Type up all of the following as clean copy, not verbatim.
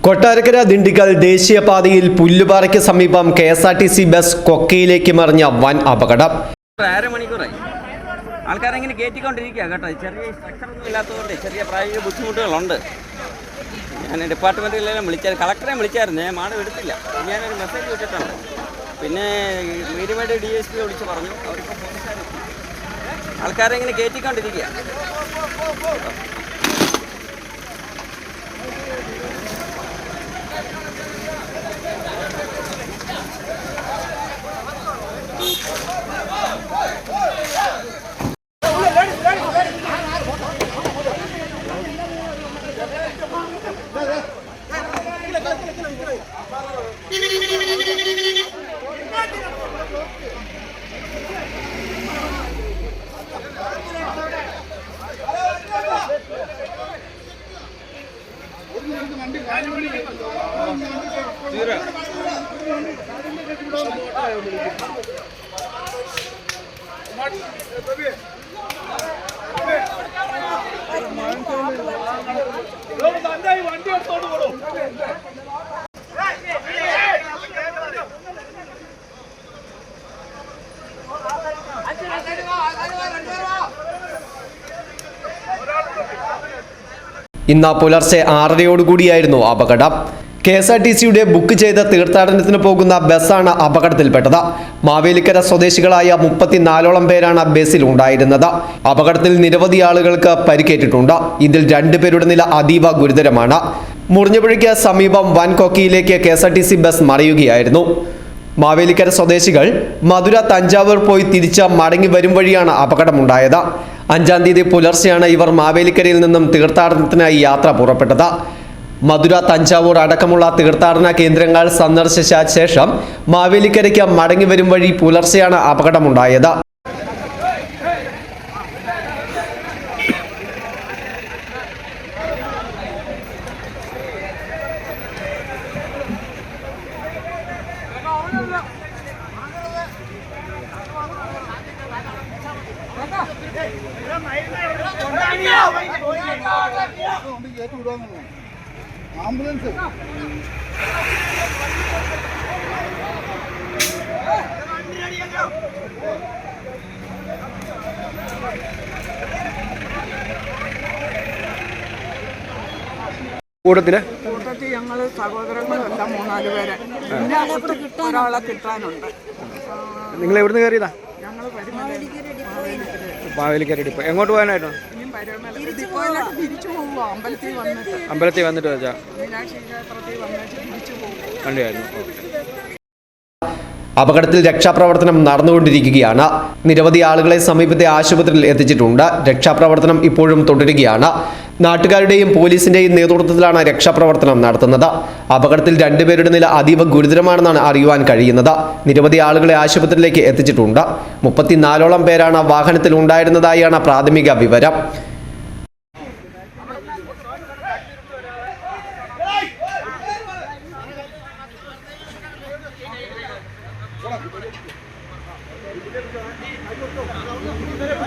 കൊട്ടാരക്കര ദിണ്ടിഗൽ ദേശീയപാതയിൽ പുല്ലുപാറയ്ക്ക് സമീപം KSRTC bus കൊക്കയിലേക്ക് മറിഞ്ഞ വൻ അപകടം. അരമണിക്കൂറായി ആൾക്കാരെങ്ങനെ കയറ്റിക്കൊണ്ടിരിക്കുക കേട്ടോ. ചെറിയ സ്ട്രക്ചറൊന്നും ഇല്ലാത്തതുകൊണ്ട് ചെറിയ പ്രായോഗിക ബുദ്ധിമുട്ടുകളുണ്ട്. ഞാൻ ഡിപ്പാർട്ട്മെൻറ്റിലെല്ലാം കളക്ടറെ വിളിച്ചായിരുന്നു, മാഡം എടുത്തില്ല. ഞാനൊരു മെസ്സേജ് വിട്ടിട്ടുണ്ട്. പിന്നെ മീരുമേട് DSP വിളിച്ച് പറഞ്ഞു, അവരിപ്പോൾ പോലീസുകാരെത്തി ആൾക്കാരെങ്ങനെ കയറ്റിക്കൊണ്ടിരിക്കുക. ഇന്ന് പുലർച്ചെ 6:30യോടുകൂടിയായിരുന്നു അപകടം. കെഎസ്ആർടിസിയുടെ ബുക്ക് ചെയ്ത തീർത്ഥാടനത്തിന് പോകുന്ന ബസ്സാണ് അപകടത്തിൽപ്പെട്ടത്. മാവേലിക്കര സ്വദേശികളായ 34ഓളം പേരാണ് ബസ്സിൽ ഉണ്ടായിരുന്നത്. അപകടത്തിൽ നിരവധി ആളുകൾക്ക് പരിക്കേറ്റിട്ടുണ്ട്. ഇതിൽ 2 പേരുടെ നില അതീവ ഗുരുതരമാണ്. മുറിഞ്ഞപുഴയ്ക്ക് സമീപം വൻകൊക്കയിലേക്ക് കെഎസ്ആർടിസി ബസ് മറിയുകയായിരുന്നു. മാവേലിക്കര സ്വദേശികൾ മധുര തഞ്ചാവൂർ പോയി തിരിച്ച് മടങ്ങി വരും വഴിയാണ് അപകടമുണ്ടായത്. 5-ാം തീയതി പുലർച്ചെയാണ് ഇവർ മാവേലിക്കരയിൽ നിന്നും തീർത്ഥാടനത്തിനായി യാത്ര പുറപ്പെട്ടത്. മധുര തഞ്ചാവൂർ അടക്കമുള്ള തീർത്ഥാടന കേന്ദ്രങ്ങൾ സന്ദർശിച്ച ശേഷം മാവേലിക്കരയ്ക്ക് മടങ്ങി വരും വഴി പുലർച്ചെയാണ് അപകടമുണ്ടായത്. ആംബുലൻസ് കൂട്ടത്തിൽ ഞങ്ങൾ സഹോദരങ്ങളെല്ലാം 3-4 പേരെ, പിന്നെ ഒരാളെ കിട്ടാനുണ്ട്. നിങ്ങൾ എവിടുന്ന് കയറിയതാ? ഞങ്ങൾ മാവേലിക്കര ഡിപ്പോ. എങ്ങോട്ട് പോകാനായിരുന്നു? തിരിച്ചു പോകുക, അമ്പലത്തിൽ വന്നിട്ട് വെച്ചാ മീനാക്ഷി ക്ഷേത്രത്തിൽ വന്നിട്ട് തിരിച്ചു പോകും വണ്ടിയായിരുന്നു. അപകടത്തിൽ രക്ഷാപ്രവർത്തനം നടന്നുകൊണ്ടിരിക്കുകയാണ്. നിരവധി ആളുകളെ സമീപത്തെ ആശുപത്രിയിൽ എത്തിച്ചിട്ടുണ്ട്. രക്ഷാപ്രവർത്തനം ഇപ്പോഴും തുടരുകയാണ്. നാട്ടുകാരുടെയും പോലീസിന്റെയും നേതൃത്വത്തിലാണ് രക്ഷാപ്രവർത്തനം നടത്തുന്നത്. അപകടത്തിൽ 2 പേരുടെ നില അതീവ ഗുരുതരമാണെന്നാണ് അറിയുവാൻ കഴിയുന്നത്. നിരവധി ആളുകളെ ആശുപത്രിയിലേക്ക് എത്തിച്ചിട്ടുണ്ട്. 34ഓളം പേരാണ് വാഹനത്തിൽ ഉണ്ടായിരുന്നതായാണ് പ്രാഥമിക വിവരം.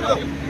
Go.